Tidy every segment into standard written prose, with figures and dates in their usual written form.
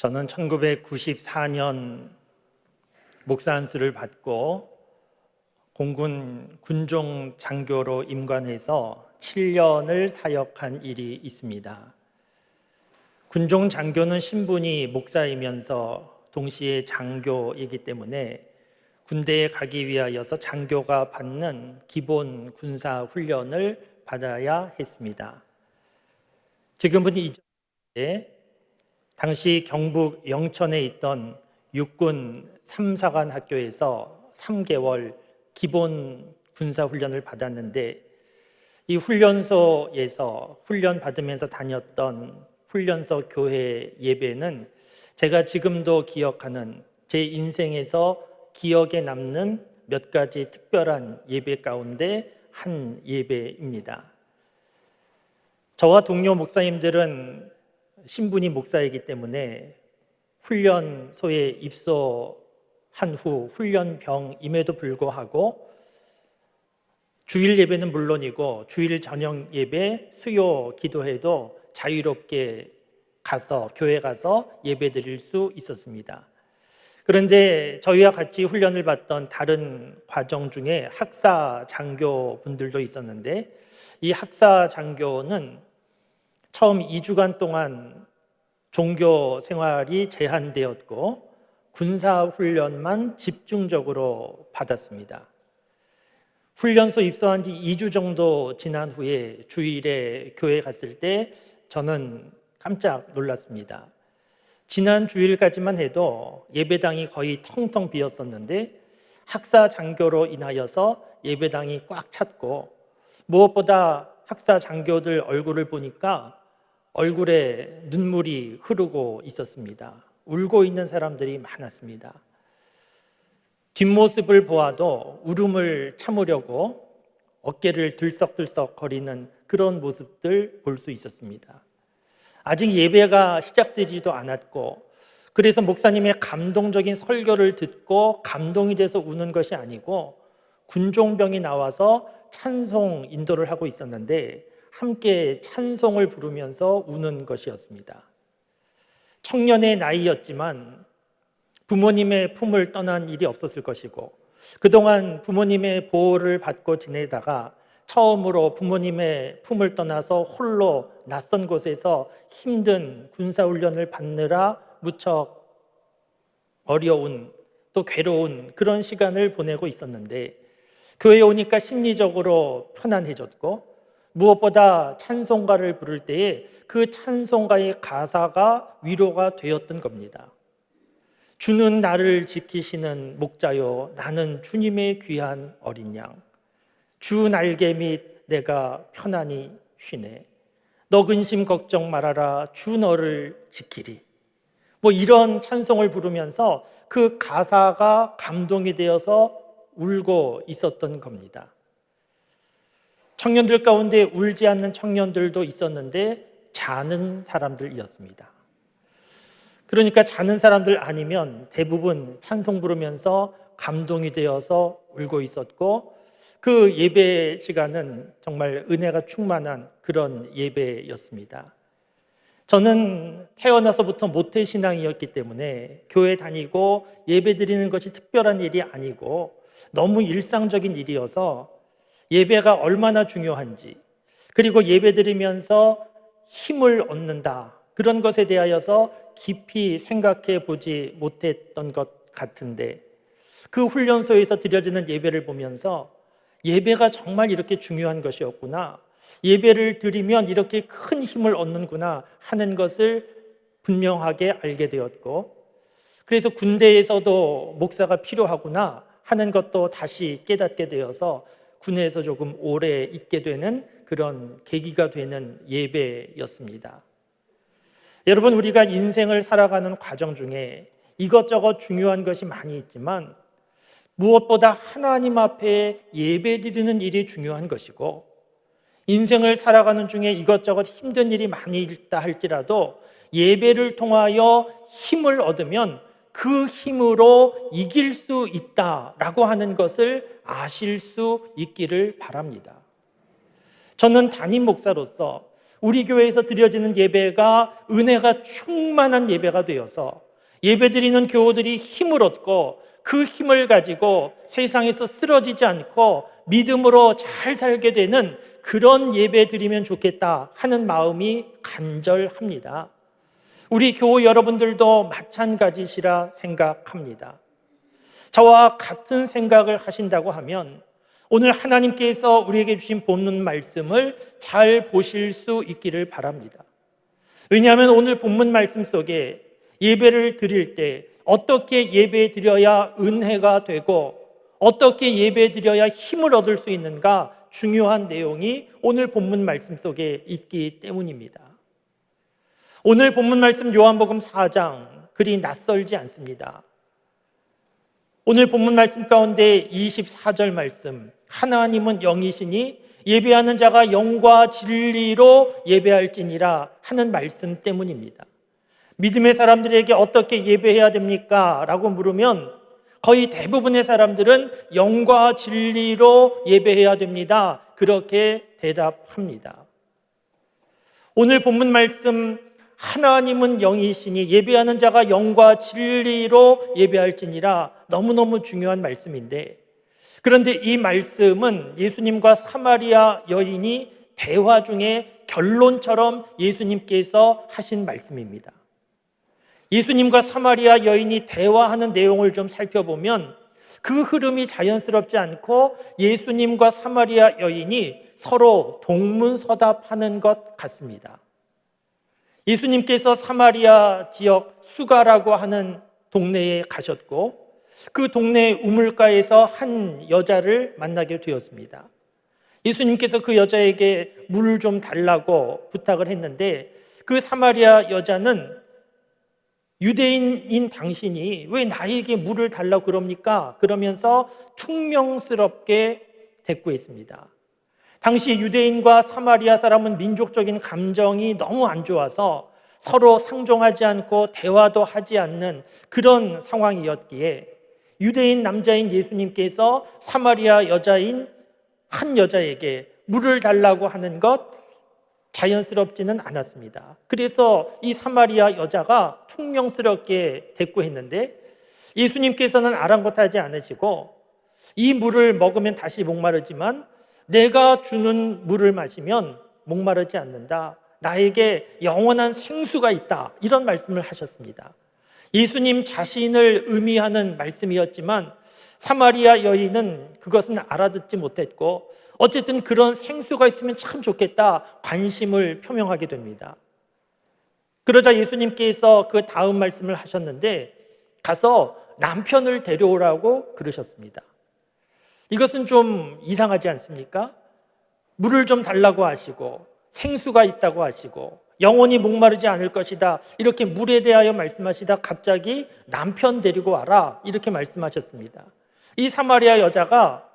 저는 1994년 목사 안수를 받고 공군 군종 장교로 임관해서 7년을 사역한 일이 있습니다. 군종 장교는 신분이 목사이면서 동시에 장교이기 때문에 군대에 가기 위하여서 장교가 받는 기본 군사 훈련을 받아야 했습니다. 지금은 이전에 당시 경북 영천에 있던 육군 3사관 학교에서 3개월 기본 군사훈련을 받았는데, 이 훈련소에서 훈련 받으면서 다녔던 훈련소 교회 예배는 제가 지금도 기억하는, 제 인생에서 기억에 남는 몇 가지 특별한 예배 가운데 한 예배입니다. 저와 동료 목사님들은 신분이 목사이기 때문에 훈련소에 입소한 후 훈련병임에도 불구하고 주일 예배는 물론이고 주일 저녁 예배, 수요 기도회도 자유롭게 가서 교회 가서 예배 드릴 수 있었습니다. 그런데 저희와 같이 훈련을 받던 다른 과정 중에 학사 장교분들도 있었는데, 이 학사 장교는 처음 2주간 동안 종교 생활이 제한되었고 군사 훈련만 집중적으로 받았습니다. 훈련소 입소한 지 2주 정도 지난 후에 주일에 교회 갔을 때 저는 깜짝 놀랐습니다. 지난 주일까지만 해도 예배당이 거의 텅텅 비었었는데 학사 장교로 인하여서 예배당이 꽉 찼고, 무엇보다 학사 장교들 얼굴을 보니까 얼굴에 눈물이 흐르고 있었습니다. 울고 있는 사람들이 많았습니다. 뒷모습을 보아도 울음을 참으려고 어깨를 들썩들썩 거리는 그런 모습들 볼 수 있었습니다. 아직 예배가 시작되지도 않았고, 그래서 목사님의 감동적인 설교를 듣고 감동이 돼서 우는 것이 아니고 군종병이 나와서 찬송 인도를 하고 있었는데 함께 찬송을 부르면서 우는 것이었습니다. 청년의 나이였지만 부모님의 품을 떠난 일이 없었을 것이고, 그동안 부모님의 보호를 받고 지내다가 처음으로 부모님의 품을 떠나서 홀로 낯선 곳에서 힘든 군사훈련을 받느라 무척 어려운, 또 괴로운 그런 시간을 보내고 있었는데, 교회에 오니까 심리적으로 편안해졌고, 무엇보다 찬송가를 부를 때에 그 찬송가의 가사가 위로가 되었던 겁니다. 주는 나를 지키시는 목자요, 나는 주님의 귀한 어린 양. 주 날개 밑 내가 편안히 쉬네. 너 근심 걱정 말아라, 주 너를 지키리. 이런 찬송을 부르면서 그 가사가 감동이 되어서 울고 있었던 겁니다. 청년들 가운데 울지 않는 청년들도 있었는데 자는 사람들이었습니다. 그러니까 자는 사람들 아니면 대부분 찬송 부르면서 감동이 되어서 울고 있었고, 그 예배 시간은 정말 은혜가 충만한 그런 예배였습니다. 저는 태어나서부터 모태신앙이었기 때문에 교회 다니고 예배 드리는 것이 특별한 일이 아니고 너무 일상적인 일이어서 예배가 얼마나 중요한지, 그리고 예배 드리면서 힘을 얻는다, 그런 것에 대하여서 깊이 생각해 보지 못했던 것 같은데, 그 훈련소에서 드려지는 예배를 보면서 예배가 정말 이렇게 중요한 것이었구나, 예배를 드리면 이렇게 큰 힘을 얻는구나 하는 것을 분명하게 알게 되었고, 그래서 군대에서도 목사가 필요하구나 하는 것도 다시 깨닫게 되어서 군에서 조금 오래 있게 되는 그런 계기가 되는 예배였습니다. 여러분, 우리가 인생을 살아가는 과정 중에 이것저것 중요한 것이 많이 있지만 무엇보다 하나님 앞에 예배드리는 일이 중요한 것이고, 인생을 살아가는 중에 이것저것 힘든 일이 많이 있다 할지라도 예배를 통하여 힘을 얻으면 그 힘으로 이길 수 있다라고 하는 것을 아실 수 있기를 바랍니다. 저는 담임 목사로서 우리 교회에서 드려지는 예배가 은혜가 충만한 예배가 되어서 예배드리는 교우들이 힘을 얻고 그 힘을 가지고 세상에서 쓰러지지 않고 믿음으로 잘 살게 되는 그런 예배 드리면 좋겠다 하는 마음이 간절합니다. 우리 교우 여러분들도 마찬가지시라 생각합니다. 저와 같은 생각을 하신다고 하면 오늘 하나님께서 우리에게 주신 본문 말씀을 잘 보실 수 있기를 바랍니다. 왜냐하면 오늘 본문 말씀 속에 예배를 드릴 때 어떻게 예배 드려야 은혜가 되고 어떻게 예배 드려야 힘을 얻을 수 있는가 중요한 내용이 오늘 본문 말씀 속에 있기 때문입니다. 오늘 본문 말씀 요한복음 4장 그리 낯설지 않습니다. 오늘 본문 말씀 가운데 24절 말씀, 하나님은 영이시니 예배하는 자가 영과 진리로 예배할지니라 하는 말씀 때문입니다. 믿음의 사람들에게 어떻게 예배해야 됩니까? 라고 물으면 거의 대부분의 사람들은 영과 진리로 예배해야 됩니다. 그렇게 대답합니다. 오늘 본문 말씀, 하나님은 영이시니 예배하는 자가 영과 진리로 예배할지니라, 너무너무 중요한 말씀인데, 그런데 이 말씀은 예수님과 사마리아 여인이 대화 중에 결론처럼 예수님께서 하신 말씀입니다. 예수님과 사마리아 여인이 대화하는 내용을 좀 살펴보면 그 흐름이 자연스럽지 않고 예수님과 사마리아 여인이 서로 동문서답하는 것 같습니다. 예수님께서 사마리아 지역 수가라고 하는 동네에 가셨고 그 동네 우물가에서 한 여자를 만나게 되었습니다. 예수님께서 그 여자에게 물을 좀 달라고 부탁을 했는데 그 사마리아 여자는 유대인인 당신이 왜 나에게 물을 달라고 그럽니까? 그러면서 퉁명스럽게 대꾸했습니다. 당시 유대인과 사마리아 사람은 민족적인 감정이 너무 안 좋아서 서로 상종하지 않고 대화도 하지 않는 그런 상황이었기에 유대인 남자인 예수님께서 사마리아 여자인 한 여자에게 물을 달라고 하는 것 자연스럽지는 않았습니다. 그래서 이 사마리아 여자가 퉁명스럽게 대꾸했는데 예수님께서는 아랑곳하지 않으시고 이 물을 먹으면 다시 목마르지만 내가 주는 물을 마시면 목마르지 않는다. 나에게 영원한 생수가 있다. 이런 말씀을 하셨습니다. 예수님 자신을 의미하는 말씀이었지만 사마리아 여인은 그것은 알아듣지 못했고 어쨌든 그런 생수가 있으면 참 좋겠다 관심을 표명하게 됩니다. 그러자 예수님께서 그 다음 말씀을 하셨는데 가서 남편을 데려오라고 그러셨습니다. 이것은 좀 이상하지 않습니까? 물을 좀 달라고 하시고 생수가 있다고 하시고 영원히 목마르지 않을 것이다 이렇게 물에 대하여 말씀하시다 갑자기 남편 데리고 와라 이렇게 말씀하셨습니다. 이 사마리아 여자가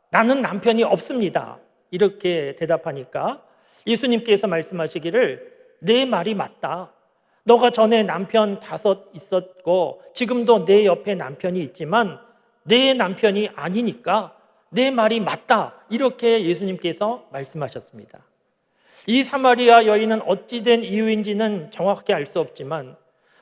나는 남편이 없습니다 이렇게 대답하니까 예수님께서 말씀하시기를 내 말이 맞다. 너가 전에 남편 5 있었고 지금도 내 옆에 남편이 있지만 내 남편이 아니니까 내 말이 맞다 이렇게 예수님께서 말씀하셨습니다. 이 사마리아 여인은 어찌된 이유인지는 정확하게 알 수 없지만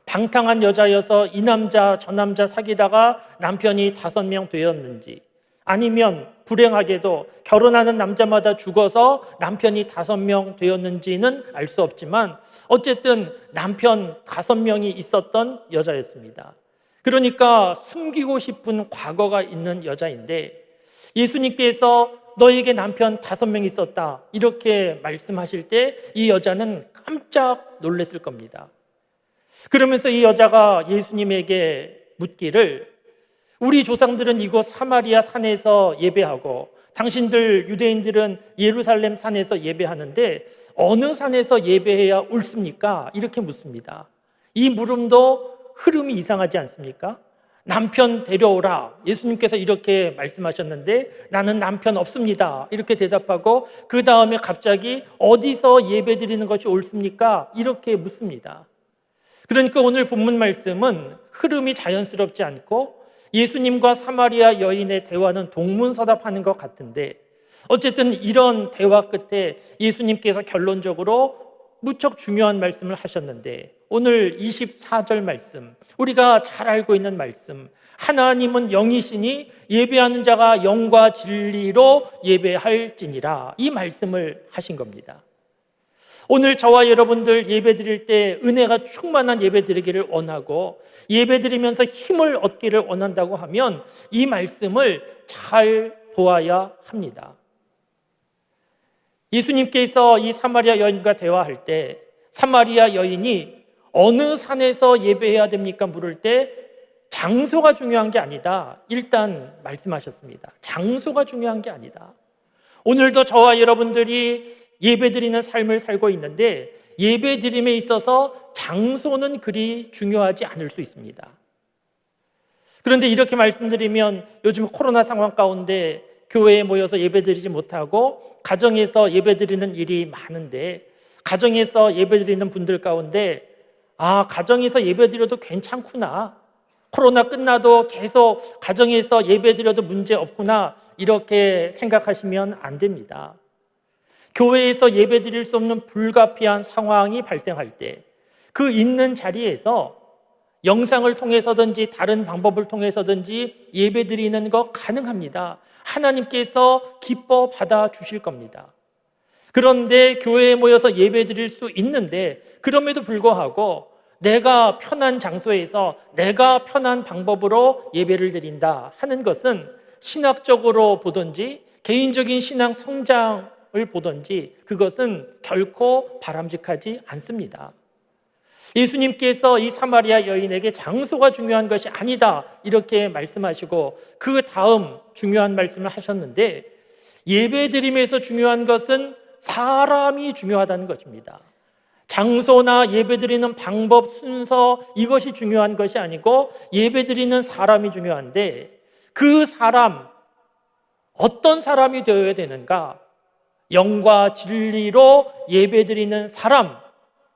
방탕한 여자여서 이 남자 저 남자 사귀다가 남편이 5명 되었는지 아니면 불행하게도 결혼하는 남자마다 죽어서 남편이 5명 되었는지는 알 수 없지만 어쨌든 남편 5명이 있었던 여자였습니다. 그러니까 숨기고 싶은 과거가 있는 여자인데 예수님께서 너에게 남편 5명 있었다 이렇게 말씀하실 때 이 여자는 깜짝 놀랐을 겁니다. 그러면서 이 여자가 예수님에게 묻기를 우리 조상들은 이곳 사마리아 산에서 예배하고 당신들 유대인들은 예루살렘 산에서 예배하는데 어느 산에서 예배해야 옳습니까? 이렇게 묻습니다. 이 물음도 흐름이 이상하지 않습니까? 남편 데려오라 예수님께서 이렇게 말씀하셨는데 나는 남편 없습니다 이렇게 대답하고 그 다음에 갑자기 어디서 예배드리는 것이 옳습니까? 이렇게 묻습니다. 그러니까 오늘 본문 말씀은 흐름이 자연스럽지 않고 예수님과 사마리아 여인의 대화는 동문서답하는 것 같은데 어쨌든 이런 대화 끝에 예수님께서 결론적으로 무척 중요한 말씀을 하셨는데 오늘 24절 말씀, 우리가 잘 알고 있는 말씀, 하나님은 영이시니 예배하는 자가 영과 진리로 예배할지니라, 이 말씀을 하신 겁니다. 오늘 저와 여러분들 예배 드릴 때 은혜가 충만한 예배 드리기를 원하고 예배 드리면서 힘을 얻기를 원한다고 하면 이 말씀을 잘 보아야 합니다. 예수님께서 이 사마리아 여인과 대화할 때 사마리아 여인이 어느 산에서 예배해야 됩니까? 물을 때 장소가 중요한 게 아니다, 일단 말씀하셨습니다. 장소가 중요한 게 아니다. 오늘도 저와 여러분들이 예배드리는 삶을 살고 있는데 예배드림에 있어서 장소는 그리 중요하지 않을 수 있습니다. 그런데 이렇게 말씀드리면 요즘 코로나 상황 가운데 교회에 모여서 예배드리지 못하고 가정에서 예배드리는 일이 많은데, 가정에서 예배드리는 분들 가운데 가정에서 예배드려도 괜찮구나, 코로나 끝나도 계속 가정에서 예배드려도 문제 없구나, 이렇게 생각하시면 안 됩니다. 교회에서 예배드릴 수 없는 불가피한 상황이 발생할 때 그 있는 자리에서 영상을 통해서든지 다른 방법을 통해서든지 예배드리는 거 가능합니다. 하나님께서 기뻐 받아주실 겁니다. 그런데 교회에 모여서 예배드릴 수 있는데 그럼에도 불구하고 내가 편한 장소에서 내가 편한 방법으로 예배를 드린다 하는 것은 신학적으로 보든지 개인적인 신앙 성장을 보든지 그것은 결코 바람직하지 않습니다. 예수님께서 이 사마리아 여인에게 장소가 중요한 것이 아니다, 이렇게 말씀하시고 그 다음 중요한 말씀을 하셨는데, 예배드림에서 중요한 것은 사람이 중요하다는 것입니다. 장소나 예배드리는 방법, 순서, 이것이 중요한 것이 아니고 예배드리는 사람이 중요한데, 그 사람, 어떤 사람이 되어야 되는가? 영과 진리로 예배드리는 사람,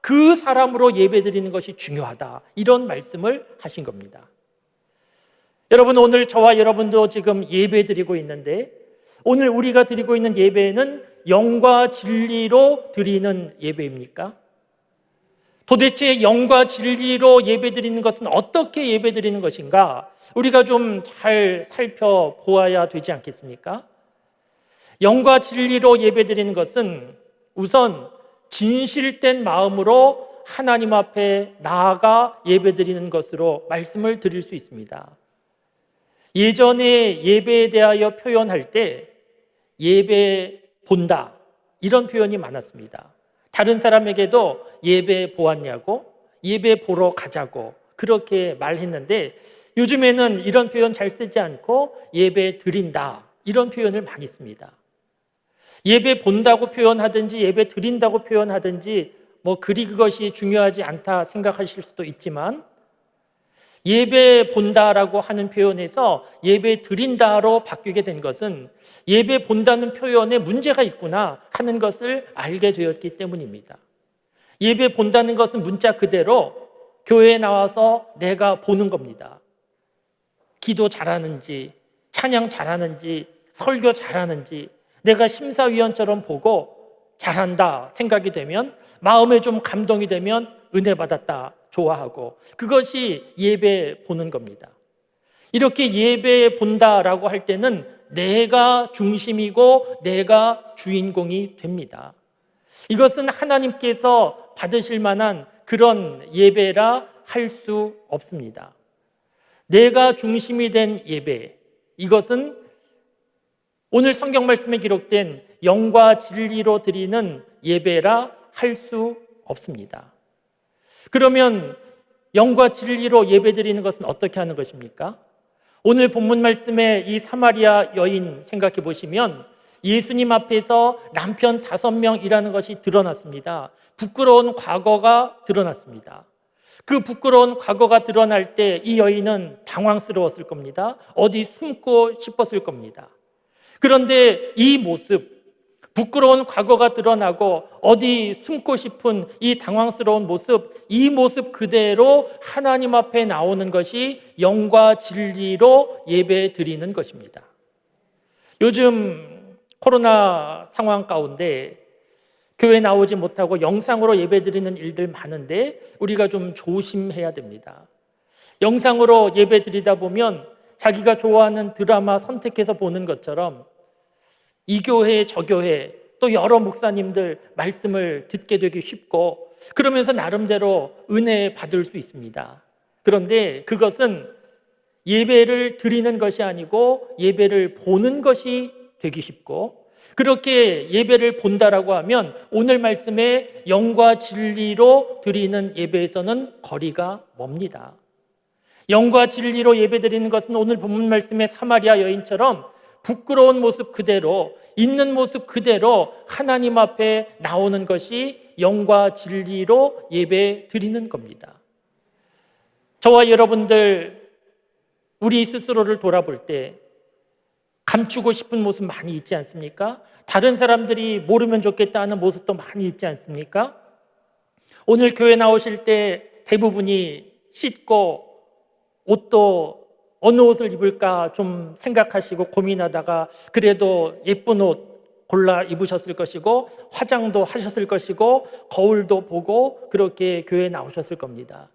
그 사람으로 예배드리는 것이 중요하다, 이런 말씀을 하신 겁니다. 여러분, 오늘 저와 여러분도 지금 예배드리고 있는데 오늘 우리가 드리고 있는 예배는 영과 진리로 드리는 예배입니까? 도대체 영과 진리로 예배드리는 것은 어떻게 예배드리는 것인가? 우리가 좀 잘 살펴보아야 되지 않겠습니까? 영과 진리로 예배드리는 것은 우선 진실된 마음으로 하나님 앞에 나아가 예배드리는 것으로 말씀을 드릴 수 있습니다. 예전에 예배에 대하여 표현할 때 예배 본다, 이런 표현이 많았습니다. 다른 사람에게도 예배 보았냐고, 예배 보러 가자고 그렇게 말했는데 요즘에는 이런 표현 잘 쓰지 않고 예배 드린다, 이런 표현을 많이 씁니다. 예배 본다고 표현하든지 예배 드린다고 표현하든지 그리 그것이 중요하지 않다 생각하실 수도 있지만, 예배 본다라고 하는 표현에서 예배 드린다로 바뀌게 된 것은 예배 본다는 표현에 문제가 있구나 하는 것을 알게 되었기 때문입니다. 예배 본다는 것은 문자 그대로 교회에 나와서 내가 보는 겁니다. 기도 잘하는지, 찬양 잘하는지, 설교 잘하는지 내가 심사위원처럼 보고 잘한다 생각이 되면, 마음에 좀 감동이 되면 은혜 받았다 좋아하고, 그것이 예배 보는 겁니다. 이렇게 예배 본다라고 할 때는 내가 중심이고 내가 주인공이 됩니다. 이것은 하나님께서 받으실 만한 그런 예배라 할 수 없습니다. 내가 중심이 된 예배, 이것은 오늘 성경 말씀에 기록된 영과 진리로 드리는 예배라 할 수 없습니다. 그러면 영과 진리로 예배 드리는 것은 어떻게 하는 것입니까? 오늘 본문 말씀에 이 사마리아 여인 생각해 보시면 예수님 앞에서 남편 5명이라는 것이 드러났습니다. 부끄러운 과거가 드러났습니다. 그 부끄러운 과거가 드러날 때 이 여인은 당황스러웠을 겁니다. 어디 숨고 싶었을 겁니다. 그런데 이 모습, 부끄러운 과거가 드러나고 어디 숨고 싶은 이 당황스러운 모습, 이 모습 그대로 하나님 앞에 나오는 것이 영과 진리로 예배 드리는 것입니다. 요즘 코로나 상황 가운데 교회 나오지 못하고 영상으로 예배드리는 일들 많은데 우리가 좀 조심해야 됩니다. 영상으로 예배드리다 보면 자기가 좋아하는 드라마 선택해서 보는 것처럼 이 교회 저 교회 또 여러 목사님들 말씀을 듣게 되기 쉽고 그러면서 나름대로 은혜 받을 수 있습니다. 그런데 그것은 예배를 드리는 것이 아니고 예배를 보는 것이 되기 쉽고, 그렇게 예배를 본다라고 하면 오늘 말씀에 영과 진리로 드리는 예배에서는 거리가 멉니다. 영과 진리로 예배드리는 것은 오늘 본문 말씀의 사마리아 여인처럼 부끄러운 모습 그대로, 있는 모습 그대로 하나님 앞에 나오는 것이 영과 진리로 예배 드리는 겁니다. 저와 여러분들, 우리 스스로를 돌아볼 때 감추고 싶은 모습 많이 있지 않습니까? 다른 사람들이 모르면 좋겠다 하는 모습도 많이 있지 않습니까? 오늘 교회 나오실 때 대부분이 씻고 옷도 어느 옷을 입을까 좀 생각하시고 고민하다가 그래도 예쁜 옷 골라 입으셨을 것이고 화장도 하셨을 것이고 거울도 보고 그렇게 교회에 나오셨을 겁니다.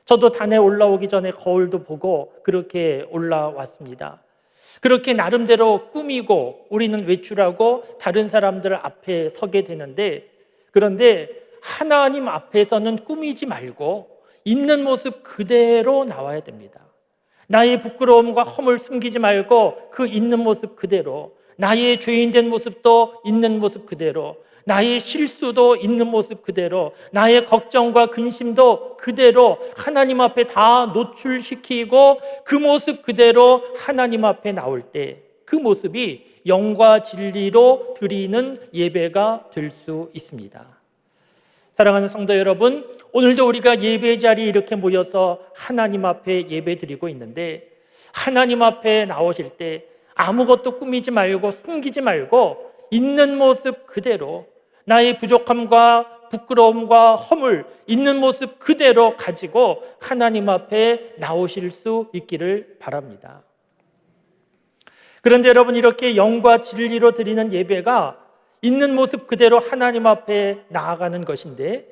저도 단에 올라오기 전에 거울도 보고 그렇게 올라왔습니다. 그렇게 나름대로 꾸미고 우리는 외출하고 다른 사람들 앞에 서게 되는데, 그런데 하나님 앞에서는 꾸미지 말고 있는 모습 그대로 나와야 됩니다. 나의 부끄러움과 허물 숨기지 말고 그 있는 모습 그대로, 나의 죄인된 모습도 있는 모습 그대로, 나의 실수도 있는 모습 그대로, 나의 걱정과 근심도 그대로 하나님 앞에 다 노출시키고 그 모습 그대로 하나님 앞에 나올 때 그 모습이 영과 진리로 드리는 예배가 될 수 있습니다. 사랑하는 성도 여러분, 오늘도 우리가 예배 자리에 이렇게 모여서 하나님 앞에 예배 드리고 있는데, 하나님 앞에 나오실 때 아무것도 꾸미지 말고 숨기지 말고 있는 모습 그대로, 나의 부족함과 부끄러움과 허물 있는 모습 그대로 가지고 하나님 앞에 나오실 수 있기를 바랍니다. 그런데 여러분, 이렇게 영과 진리로 드리는 예배가 있는 모습 그대로 하나님 앞에 나아가는 것인데,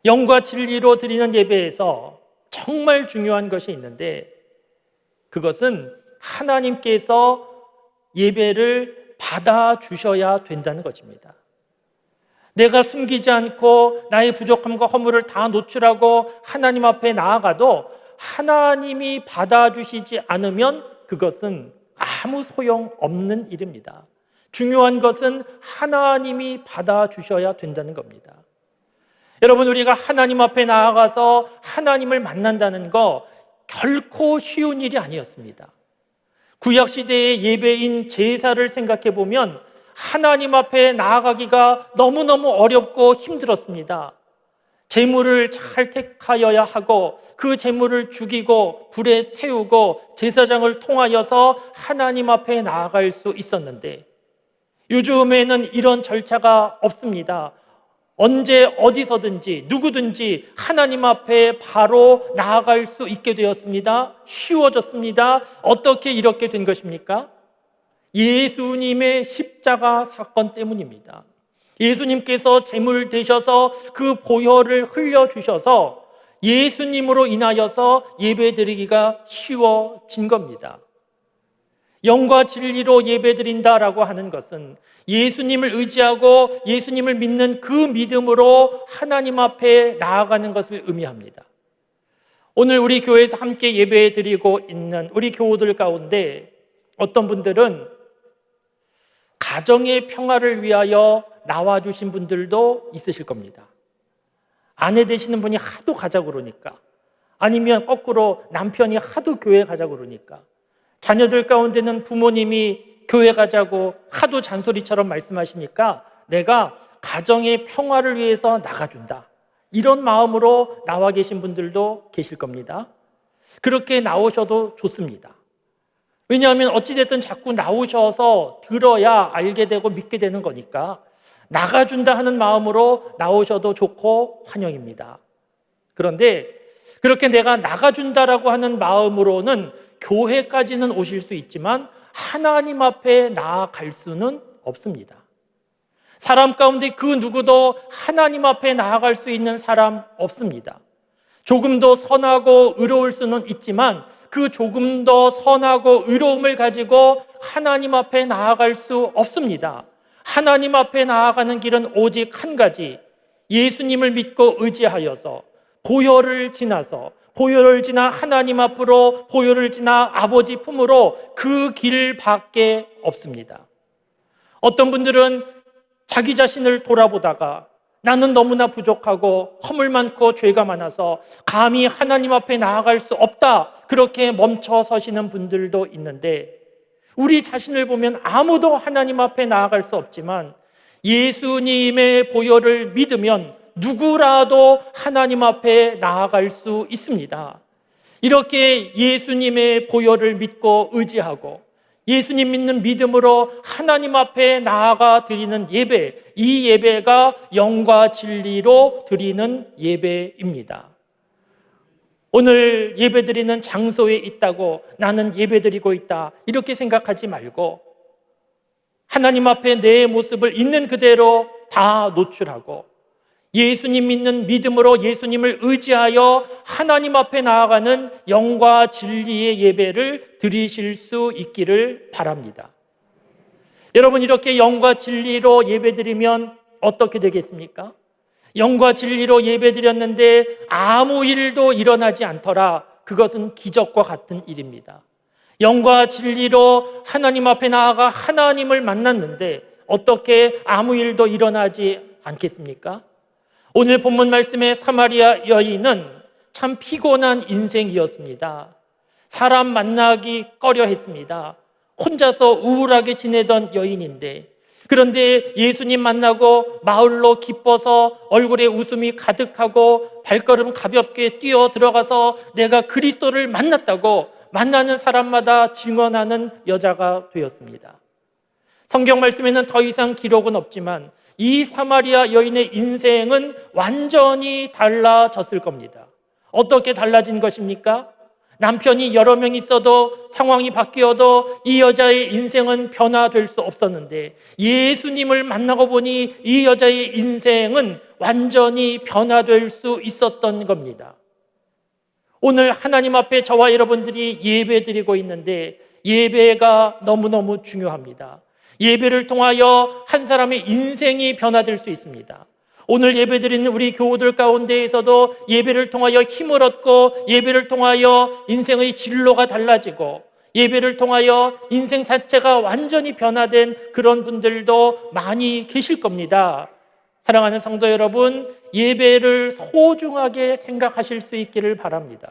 영과 진리로 드리는 예배에서 정말 중요한 것이 있는데, 그것은 하나님께서 예배를 받아주셔야 된다는 것입니다. 내가 숨기지 않고 나의 부족함과 허물을 다 노출하고 하나님 앞에 나아가도 하나님이 받아주시지 않으면 그것은 아무 소용없는 일입니다. 중요한 것은 하나님이 받아주셔야 된다는 겁니다. 여러분, 우리가 하나님 앞에 나아가서 하나님을 만난다는 거 결코 쉬운 일이 아니었습니다. 구약시대의 예배인 제사를 생각해 보면 하나님 앞에 나아가기가 너무너무 어렵고 힘들었습니다. 제물을 잘 택하여야 하고 그 제물을 죽이고 불에 태우고 제사장을 통하여서 하나님 앞에 나아갈 수 있었는데, 요즘에는 이런 절차가 없습니다. 언제 어디서든지 누구든지 하나님 앞에 바로 나아갈 수 있게 되었습니다. 쉬워졌습니다. 어떻게 이렇게 된 것입니까? 예수님의 십자가 사건 때문입니다. 예수님께서 제물 되셔서 그 보혈을 흘려주셔서 예수님으로 인하여서 예배드리기가 쉬워진 겁니다. 영과 진리로 예배드린다라고 하는 것은 예수님을 의지하고 예수님을 믿는 그 믿음으로 하나님 앞에 나아가는 것을 의미합니다. 오늘 우리 교회에서 함께 예배드리고 있는 우리 교우들 가운데 어떤 분들은 가정의 평화를 위하여 나와주신 분들도 있으실 겁니다. 아내 되시는 분이 하도 가자고 그러니까, 아니면 거꾸로 남편이 하도 교회 가자고 그러니까, 자녀들 가운데는 부모님이 교회 가자고 하도 잔소리처럼 말씀하시니까 내가 가정의 평화를 위해서 나가준다, 이런 마음으로 나와 계신 분들도 계실 겁니다. 그렇게 나오셔도 좋습니다. 왜냐하면 어찌됐든 자꾸 나오셔서 들어야 알게 되고 믿게 되는 거니까 나가준다 하는 마음으로 나오셔도 좋고 환영입니다. 그런데 그렇게 내가 나가준다라고 하는 마음으로는 교회까지는 오실 수 있지만 하나님 앞에 나아갈 수는 없습니다. 사람 가운데 그 누구도 하나님 앞에 나아갈 수 있는 사람 없습니다. 조금 더 선하고 의로울 수는 있지만 그 조금 더 선하고 의로움을 가지고 하나님 앞에 나아갈 수 없습니다. 하나님 앞에 나아가는 길은 오직 한 가지, 예수님을 믿고 의지하여서 보혈을 지나 하나님 앞으로, 보혈을 지나 아버지 품으로 그 길밖에 없습니다. 어떤 분들은 자기 자신을 돌아보다가 나는 너무나 부족하고 허물 많고 죄가 많아서 감히 하나님 앞에 나아갈 수 없다, 그렇게 멈춰 서시는 분들도 있는데, 우리 자신을 보면 아무도 하나님 앞에 나아갈 수 없지만 예수님의 보혈을 믿으면 누구라도 하나님 앞에 나아갈 수 있습니다. 이렇게 예수님의 보혈을 믿고 의지하고 예수님 믿는 믿음으로 하나님 앞에 나아가 드리는 예배, 이 예배가 영과 진리로 드리는 예배입니다. 오늘 예배 드리는 장소에 있다고 나는 예배 드리고 있다, 이렇게 생각하지 말고 하나님 앞에 내 모습을 있는 그대로 다 노출하고 예수님 믿는 믿음으로 예수님을 의지하여 하나님 앞에 나아가는 영과 진리의 예배를 드리실 수 있기를 바랍니다. 여러분, 이렇게 영과 진리로 예배드리면 어떻게 되겠습니까? 영과 진리로 예배드렸는데 아무 일도 일어나지 않더라, 그것은 기적과 같은 일입니다. 영과 진리로 하나님 앞에 나아가 하나님을 만났는데 어떻게 아무 일도 일어나지 않겠습니까? 오늘 본문 말씀의 사마리아 여인은 참 피곤한 인생이었습니다. 사람 만나기 꺼려했습니다. 혼자서 우울하게 지내던 여인인데, 그런데 예수님 만나고 마을로 기뻐서 얼굴에 웃음이 가득하고 발걸음 가볍게 뛰어 들어가서 내가 그리스도를 만났다고 만나는 사람마다 증언하는 여자가 되었습니다. 성경 말씀에는 더 이상 기록은 없지만 이 사마리아 여인의 인생은 완전히 달라졌을 겁니다. 어떻게 달라진 것입니까? 남편이 여러 명 있어도 상황이 바뀌어도 이 여자의 인생은 변화될 수 없었는데 예수님을 만나고 보니 이 여자의 인생은 완전히 변화될 수 있었던 겁니다. 오늘 하나님 앞에 저와 여러분들이 예배 드리고 있는데 예배가 너무너무 중요합니다. 예배를 통하여 한 사람의 인생이 변화될 수 있습니다. 오늘 예배 드리는 우리 교우들 가운데에서도 예배를 통하여 힘을 얻고 예배를 통하여 인생의 진로가 달라지고 예배를 통하여 인생 자체가 완전히 변화된 그런 분들도 많이 계실 겁니다. 사랑하는 성도 여러분, 예배를 소중하게 생각하실 수 있기를 바랍니다.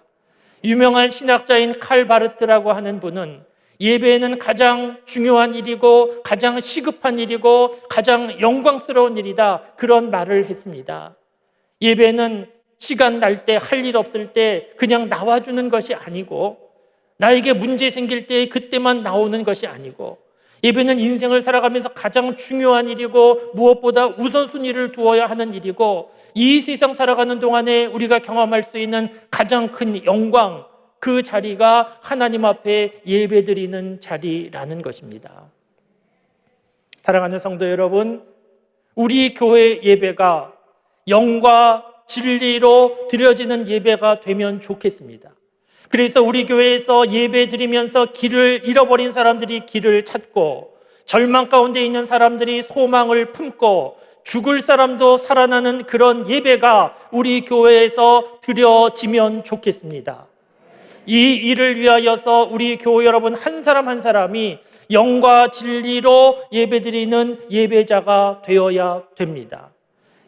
유명한 신학자인 칼 바르트라고 하는 분은 예배는 가장 중요한 일이고 가장 시급한 일이고 가장 영광스러운 일이다, 그런 말을 했습니다. 예배는 시간 날 때, 할 일 없을 때 그냥 나와주는 것이 아니고 나에게 문제 생길 때 그때만 나오는 것이 아니고 예배는 인생을 살아가면서 가장 중요한 일이고 무엇보다 우선순위를 두어야 하는 일이고 이 세상 살아가는 동안에 우리가 경험할 수 있는 가장 큰 영광, 그 자리가 하나님 앞에 예배드리는 자리라는 것입니다. 사랑하는 성도 여러분, 우리 교회 예배가 영과 진리로 드려지는 예배가 되면 좋겠습니다. 그래서 우리 교회에서 예배 드리면서 길을 잃어버린 사람들이 길을 찾고 절망 가운데 있는 사람들이 소망을 품고 죽을 사람도 살아나는 그런 예배가 우리 교회에서 드려지면 좋겠습니다. 이 일을 위하여서 우리 교회 여러분 한 사람 한 사람이 영과 진리로 예배드리는 예배자가 되어야 됩니다.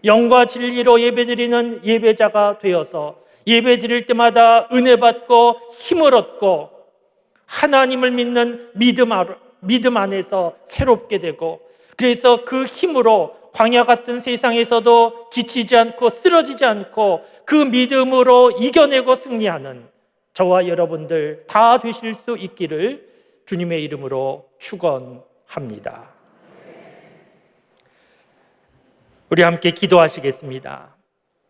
영과 진리로 예배드리는 예배자가 되어서 예배드릴 때마다 은혜 받고 힘을 얻고 하나님을 믿는 믿음 안에서 새롭게 되고, 그래서 그 힘으로 광야 같은 세상에서도 지치지 않고 쓰러지지 않고 그 믿음으로 이겨내고 승리하는 저와 여러분들 다 되실 수 있기를 주님의 이름으로 축원합니다. 우리 함께 기도하시겠습니다.